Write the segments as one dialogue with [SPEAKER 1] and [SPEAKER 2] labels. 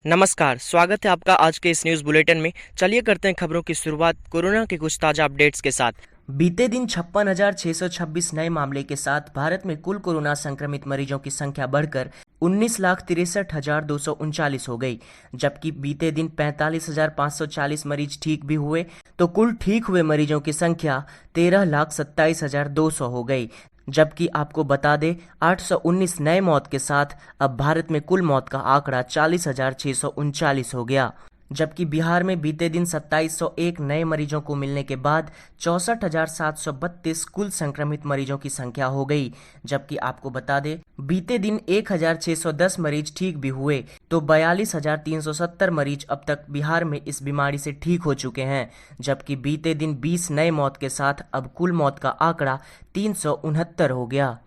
[SPEAKER 1] नमस्कार, स्वागत है आपका आज के इस न्यूज़ बुलेटिन में। चलिए करते हैं खबरों की शुरुआत कोरोना के कुछ ताज़ा अपडेट्स के साथ। बीते दिन 56,626 नए मामले के साथ भारत में कुल कोरोना संक्रमित मरीजों की संख्या बढ़कर 19,63,239 हो गई, जबकि बीते दिन 45,540 मरीज ठीक भी हुए, तो कुल ठीक हुए मरीजों की संख्या 13,27,200 हो गई। जबकि आपको बता दें 819 नए मौत के साथ अब भारत में कुल मौत का आंकड़ा 40,639 हो गया। जबकि बिहार में बीते दिन 2,701 नए मरीजों को मिलने के बाद 64,732 कुल संक्रमित मरीजों की संख्या हो गई। जबकि आपको बता दें बीते दिन 1,610 मरीज ठीक भी हुए, तो 42,370 मरीज अब तक बिहार में इस बीमारी से ठीक हो चुके हैं। जबकि बीते दिन 20 नए मौत के साथ अब कुल मौत का आंकड़ा 369 हो गया।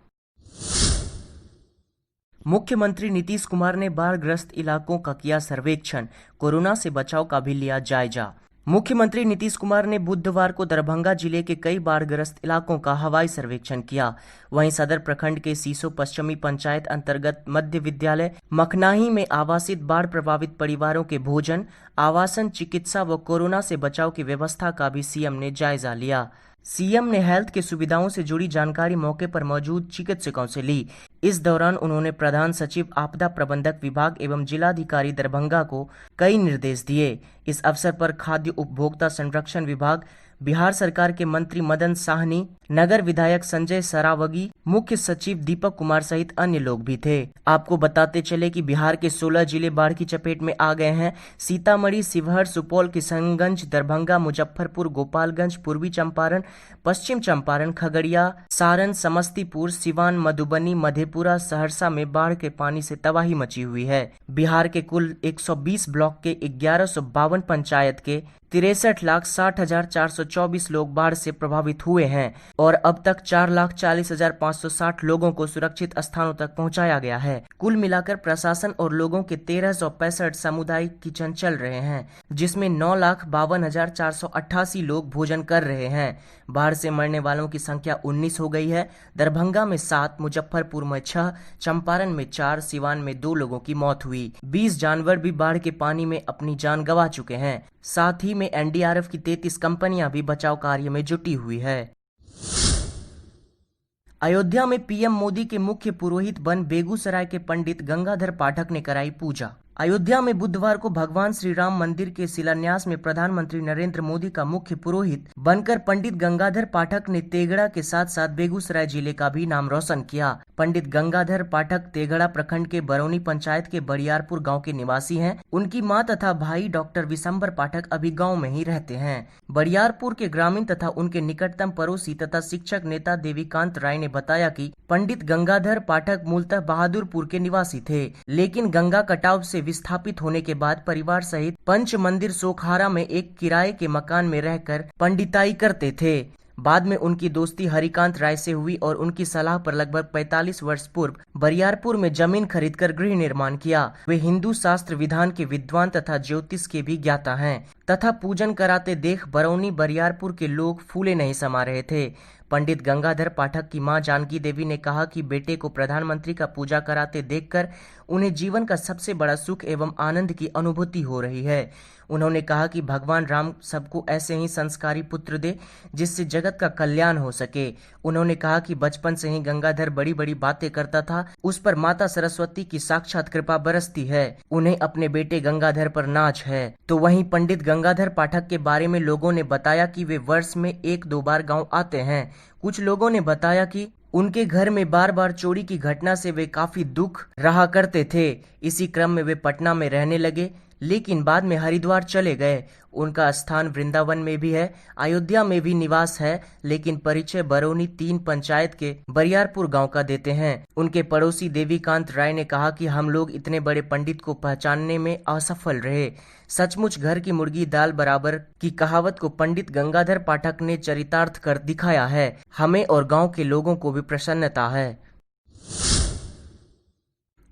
[SPEAKER 1] मुख्यमंत्री नीतीश कुमार ने बाढ़ग्रस्त इलाकों का किया सर्वेक्षण, कोरोना से बचाव का भी लिया जायजा। मुख्यमंत्री नीतीश कुमार ने बुधवार को दरभंगा जिले के कई बाढ़ग्रस्त इलाकों का हवाई सर्वेक्षण किया। वहीं सदर प्रखंड के सीसो पश्चिमी पंचायत अंतर्गत मध्य विद्यालय मखनाही में आवासित बाढ़ प्रभावित परिवारों के भोजन, आवासन, चिकित्सा व कोरोना से बचाव की व्यवस्था का भी सीएम ने जायजा लिया। सीएम ने हेल्थ की सुविधाओं से जुड़ी जानकारी मौके पर मौजूद चिकित्सकों से ली। इस दौरान उन्होंने प्रधान सचिव आपदा प्रबंधक विभाग एवं जिलाधिकारी दरभंगा को कई निर्देश दिए। इस अवसर पर खाद्य उपभोक्ता संरक्षण विभाग, बिहार सरकार के मंत्री मदन साहनी, नगर विधायक संजय सरावगी, मुख्य सचिव दीपक कुमार सहित अन्य लोग भी थे। आपको बताते चले कि बिहार के 16 जिले बाढ़ की चपेट में आ गए हैं। सीतामढ़ी, शिवहर, सुपौल, किशनगंज, दरभंगा, मुजफ्फरपुर, गोपालगंज, पूर्वी चंपारण, पश्चिम चंपारण, खगड़िया, सारण, समस्तीपुर, सिवान, मधुबनी, मधेपुरा, सहरसा में बाढ़ के पानी से तबाही मची हुई है। बिहार के कुल 120 ब्लॉक के 1152 पंचायत के 63,60,424 लोग बाढ़ से प्रभावित हुए हैं और अब तक 4,40,560 लोगों को सुरक्षित स्थानों तक पहुंचाया गया है। कुल मिलाकर प्रशासन और लोगों के 1365 सामुदायिक किचन चल रहे हैं, जिसमें 9,52,488 लोग भोजन कर रहे हैं। बाढ़ से मरने वालों की संख्या 19 हो गई है। दरभंगा में 7, मुजफ्फरपुर में 6, चंपारण में 4, सिवान में 2 लोगों की मौत हुई। 20 जानवर भी बाढ़ के पानी में अपनी जान गंवा चुके हैं। साथ ही में एनडीआरएफ की 33 कंपनियां भी बचाव कार्य में जुटी हुई है। अयोध्या में पीएम मोदी के मुख्य पुरोहित बन बेगूसराय के पंडित गंगाधर पाठक ने कराई पूजा। अयोध्या में बुधवार को भगवान श्री राम मंदिर के शिलान्यास में प्रधानमंत्री नरेंद्र मोदी का मुख्य पुरोहित बनकर पंडित गंगाधर पाठक ने तेघड़ा के साथ साथ बेगूसराय जिले का भी नाम रोशन किया। पंडित गंगाधर पाठक तेघड़ा प्रखंड के बरौनी पंचायत के बरियारपुर गांव के निवासी हैं। उनकी मां तथा भाई डॉक्टर विशंबर पाठक अभी गांव में ही रहते हैं। बरियारपुर के ग्रामीण तथा उनके निकटतम पड़ोसी तथा शिक्षक नेता देवीकांत राय ने बताया कि पंडित गंगाधर पाठक मूलतः बहादुरपुर के निवासी थे, लेकिन गंगा कटाव से विस्थापित होने के बाद परिवार सहित पंच मंदिर सोखहारा में एक किराए के मकान में रहकर पंडिताई करते थे। बाद में उनकी दोस्ती हरिकांत राय से हुई और उनकी सलाह पर लगभग 45 वर्ष पूर्व बरियारपुर में जमीन खरीदकर गृह निर्माण किया। वे हिंदू शास्त्र विधान के विद्वान तथा ज्योतिष के भी ज्ञाता हैं तथा पूजन कराते देख बरौनी बरियारपुर के लोग फूले नहीं समा रहे थे। पंडित गंगाधर पाठक की मां जानकी देवी ने कहा कि बेटे को प्रधानमंत्री का पूजा कराते देखकर उन्हें जीवन का सबसे बड़ा सुख एवं आनंद की अनुभूति हो रही है। उन्होंने कहा कि भगवान राम सबको ऐसे ही संस्कारी पुत्र दे जिससे जगत का कल्याण हो सके। उन्होंने कहा कि बचपन से ही गंगाधर बड़ी बड़ी बातें करता था, उस पर माता सरस्वती की साक्षात कृपा बरसती है। उन्हें अपने बेटे गंगाधर पर नाज है। तो वहीं पंडित गंगाधर पाठक के बारे में लोगों ने बताया कि वे वर्ष में 1-2 बार गाँव आते हैं। कुछ लोगों ने बताया कि उनके घर में बार बार चोरी की घटना से वे काफी दुख रहा करते थे। इसी क्रम में वे पटना में रहने लगे, लेकिन बाद में हरिद्वार चले गए। उनका स्थान वृंदावन में भी है, अयोध्या में भी निवास है, लेकिन परिचय बरौनी 3 पंचायत के बरियारपुर गांव का देते हैं। उनके पड़ोसी देवीकांत राय ने कहा कि हम लोग इतने बड़े पंडित को पहचानने में असफल रहे। सचमुच घर की मुर्गी दाल बराबर की कहावत को पंडित गंगाधर पाठक ने चरितार्थ कर दिखाया है। हमें और गांव के लोगों को भी प्रसन्नता है।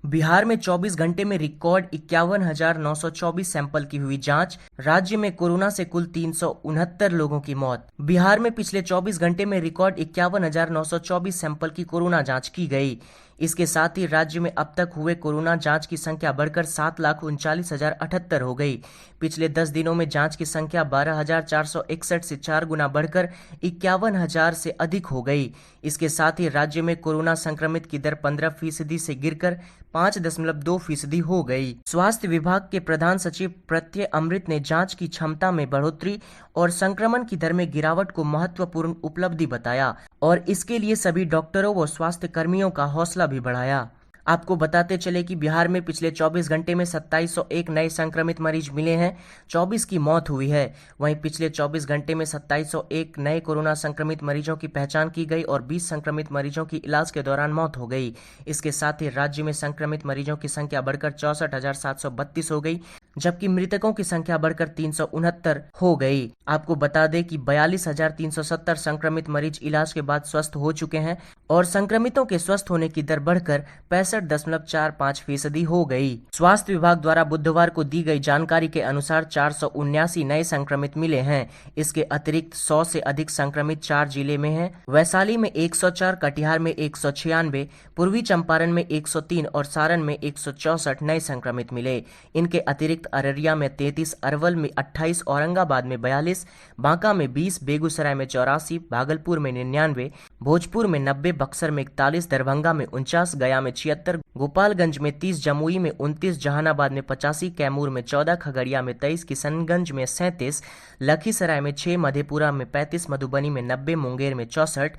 [SPEAKER 1] बिहार में 24 घंटे में रिकॉर्ड 51,924 सैंपल की हुई जांच। राज्य में कोरोना से कुल 369 लोगों की मौत। बिहार में पिछले 24 घंटे में रिकॉर्ड 51,924 सैंपल की कोरोना जांच की गई। इसके साथ ही राज्य में अब तक हुए कोरोना जांच की संख्या बढ़कर 7,39,078 हो गई। पिछले 10 दिनों में जांच की संख्या 12,461 से 4 गुना बढ़कर 51,000 से अधिक हो गई। इसके साथ ही राज्य में कोरोना संक्रमित की दर 15% से गिरकर 5.2% हो गई। स्वास्थ्य विभाग के प्रधान सचिव प्रत्यय अमृत ने जांच की क्षमता में बढ़ोतरी और संक्रमण की दर में गिरावट को महत्वपूर्ण उपलब्धि बताया और इसके लिए सभी डॉक्टरों व स्वास्थ्य कर्मियों का हौसला भी बढ़ाया। आपको बताते चले कि बिहार में पिछले 24 घंटे में 2701 नए संक्रमित मरीज मिले हैं, 24 की मौत हुई है। वहीं पिछले 24 घंटे में 2701 नए कोरोना संक्रमित मरीजों की पहचान की गई और 20 संक्रमित मरीजों की इलाज के दौरान मौत हो गई। इसके साथ ही राज्य में संक्रमित मरीजों की संख्या बढ़कर 64,732 हो गई, जबकि मृतकों की संख्या बढ़कर 369 हो गई। आपको बता दें कि 42,370 संक्रमित मरीज इलाज के बाद स्वस्थ हो चुके हैं और संक्रमितों के स्वस्थ होने की दर बढ़कर 65.45% हो गई। स्वास्थ्य विभाग द्वारा बुधवार को दी गई जानकारी के अनुसार 479 नए संक्रमित मिले हैं। इसके अतिरिक्त 100 से अधिक संक्रमित 4 जिले में हैं। वैशाली में 104, कटिहार में 196, पूर्वी चंपारण में 103 और सारण में 164 नए संक्रमित मिले। इनके अतिरिक्त अररिया में 33, अरवल में 28, औरंगाबाद में 42, बांका में 20, बेगूसराय में 84, भागलपुर में 99, भोजपुर में 90, बक्सर में 41, दरभंगा में 49, गया में 76, गोपालगंज में 30, जमुई में 29, जहानाबाद में 85, कैमूर में 14, खगड़िया में 23, किशनगंज में 37, लखीसराय में 6, मधेपुरा में 35, मधुबनी में 90, मुंगेर में 64,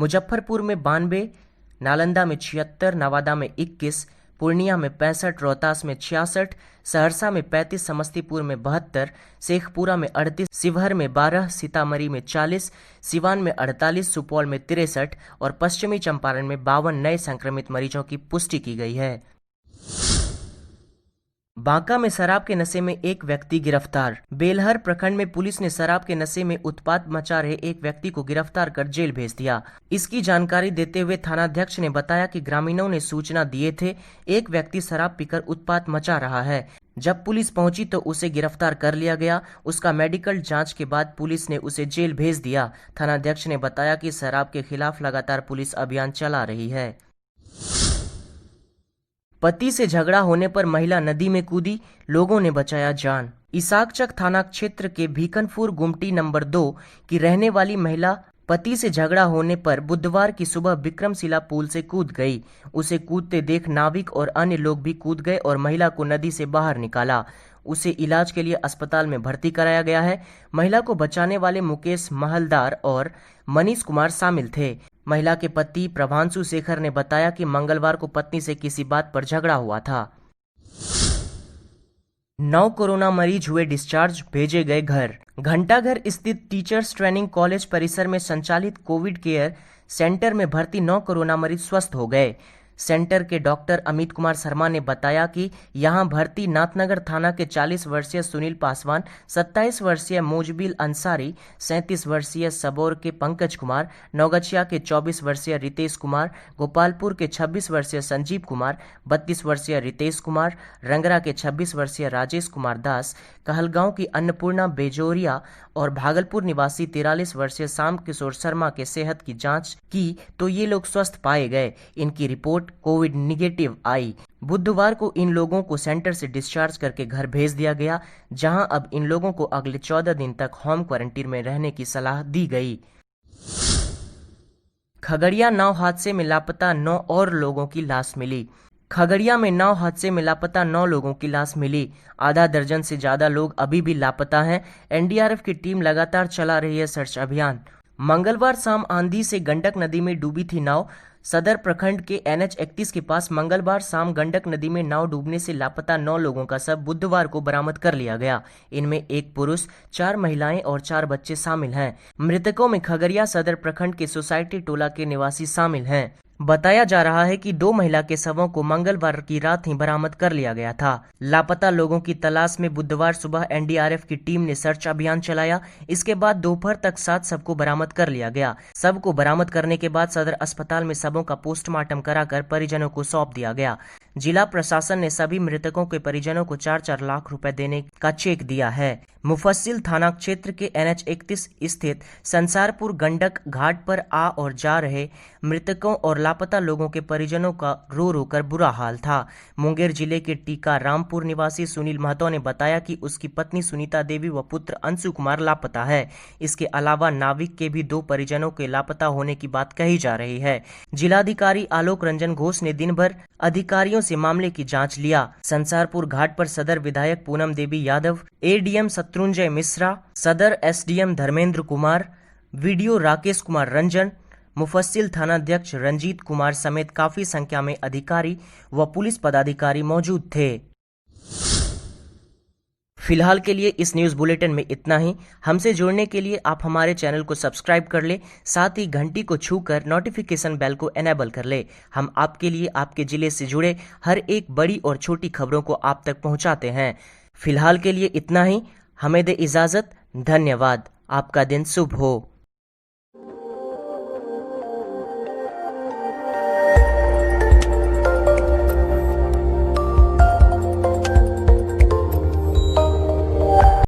[SPEAKER 1] मुजफ्फरपुर में 92, नालंदा में 76, नवादा में 21, पूर्णिया में 65, रोहतास में 66, सहरसा में 35, समस्तीपुर में 72, शेखपुरा में 38, शिवहर में 12, सीतामढ़ी में 40, सिवान में 48, सुपौल में 63 और पश्चिमी चंपारण में 52 नए संक्रमित मरीजों की पुष्टि की गई है। बांका में शराब के नशे में एक व्यक्ति गिरफ्तार। बेलहर प्रखंड में पुलिस ने शराब के नशे में उत्पात मचा रहे एक व्यक्ति को गिरफ्तार कर जेल भेज दिया। इसकी जानकारी देते हुए थानाध्यक्ष ने बताया कि ग्रामीणों ने सूचना दिए थे एक व्यक्ति शराब पीकर उत्पात मचा रहा है। जब पुलिस पहुंची तो उसे गिरफ्तार कर लिया गया। उसका मेडिकल जांच के बाद पुलिस ने उसे जेल भेज दिया। थानाध्यक्ष ने बताया कि शराब के खिलाफ लगातार पुलिस अभियान चला रही है। पति से झगड़ा होने पर महिला नदी में कूदी, लोगों ने बचाया जान। इसाकचक थाना क्षेत्र के भीखनपुर गुमटी नंबर 2 की रहने वाली महिला पति से झगड़ा होने पर बुधवार की सुबह विक्रमशिला पुल से कूद गई। उसे कूदते देख नाविक और अन्य लोग भी कूद गए और महिला को नदी से बाहर निकाला। उसे इलाज के लिए अस्पताल में भर्ती कराया गया है। महिला को बचाने वाले मुकेश महलदार और मनीष कुमार शामिल थे। महिला के पति प्रभांशु शेखर ने बताया कि मंगलवार को पत्नी से किसी बात पर झगड़ा हुआ था। 9 कोरोना मरीज हुए डिस्चार्ज, भेजे गए घर। घंटाघर स्थित टीचर्स ट्रेनिंग कॉलेज परिसर में संचालित कोविड केयर सेंटर में भर्ती 9 कोरोना मरीज स्वस्थ हो गए। सेंटर के डॉक्टर अमित कुमार शर्मा ने बताया कि यहां भर्ती नाथनगर थाना के 40 वर्षीय सुनील पासवान, 27 वर्षीय मोजबिल अंसारी, 37 वर्षीय सबौर के पंकज कुमार, नौगछिया के 24 वर्षीय रितेश कुमार, गोपालपुर के 26 वर्षीय संजीव कुमार, 32 वर्षीय रितेश कुमार, रंगरा के 26 वर्षीय राजेश कुमार दास, कहलगांव की अन्नपूर्णा बेजोरिया और भागलपुर निवासी 43 वर्षीय शाम किशोर शर्मा के सेहत की जांच की तो ये लोग स्वस्थ पाए गए। इनकी रिपोर्ट कोविड निगेटिव आई। बुधवार को इन लोगों को सेंटर से डिस्चार्ज करके घर भेज दिया गया, जहां अब इन लोगों को अगले 14 दिन तक होम क्वारंटीन में रहने की सलाह दी गई। खगड़िया नाव हादसे में लापता 9 और लोगों की लाश मिली। खगड़िया में नाव हादसे में लापता 9 लोगों की लाश मिली। आधा दर्जन से ज्यादा लोग अभी भी लापता हैं। एनडीआरएफ की टीम लगातार चला रही है सर्च अभियान। मंगलवार शाम आंधी से गंडक नदी में डूबी थी नाव। सदर प्रखंड के NH 31 के पास मंगलवार शाम गंडक नदी में नाव डूबने से लापता 9 लोगों का शव बुधवार को बरामद कर लिया गया। इनमें 1 पुरुष, 4 महिलाएं और 4 बच्चे शामिल हैं। मृतकों में खगड़िया सदर प्रखंड के सोसाइटी टोला के निवासी शामिल हैं। बताया जा रहा है कि 2 महिला के शवों को मंगलवार की रात ही बरामद कर लिया गया था। लापता लोगों की तलाश में बुधवार सुबह एनडीआरएफ की टीम ने सर्च अभियान चलाया। इसके बाद दोपहर तक 7 शव को बरामद कर लिया गया। शव को बरामद करने के बाद सदर अस्पताल में शवों का पोस्टमार्टम कराकर परिजनों को सौंप दिया गया। जिला प्रशासन ने सभी मृतकों के परिजनों को 4-4 लाख रुपए देने का चेक दिया है। मुफस्सिल थाना क्षेत्र के NH 31 स्थित संसारपुर गंडक घाट पर आ और जा रहे मृतकों और लापता लोगों के परिजनों का रो रो कर बुरा हाल था। मुंगेर जिले के टीका रामपुर निवासी सुनील महतो ने बताया कि उसकी पत्नी सुनीता देवी व पुत्र अंशु कुमार लापता है। इसके अलावा नाविक के भी 2 परिजनों के लापता होने की बात कही जा रही है। जिलाधिकारी आलोक रंजन घोष ने दिन भर अधिकारियों से मामले की जांच लिया। संसारपुर घाट पर सदर विधायक पूनम देवी यादव, ADM शत्रुंजय मिश्रा, सदर SDM धर्मेंद्र कुमार, VDO राकेश कुमार रंजन, मुफस्सिल थानाध्यक्ष रंजीत कुमार समेत काफी संख्या में अधिकारी व पुलिस पदाधिकारी मौजूद थे। फिलहाल के लिए इस न्यूज़ बुलेटिन में इतना ही। हमसे जुड़ने के लिए आप हमारे चैनल को सब्सक्राइब कर ले, साथ ही घंटी को छूकर नोटिफिकेशन बेल को एनेबल कर ले। हम आपके लिए आपके जिले से जुड़े हर एक बड़ी और छोटी खबरों को आप तक पहुंचाते हैं। फिलहाल के लिए इतना ही। हमें दे इजाज़त। धन्यवाद। आपका दिन शुभ हो।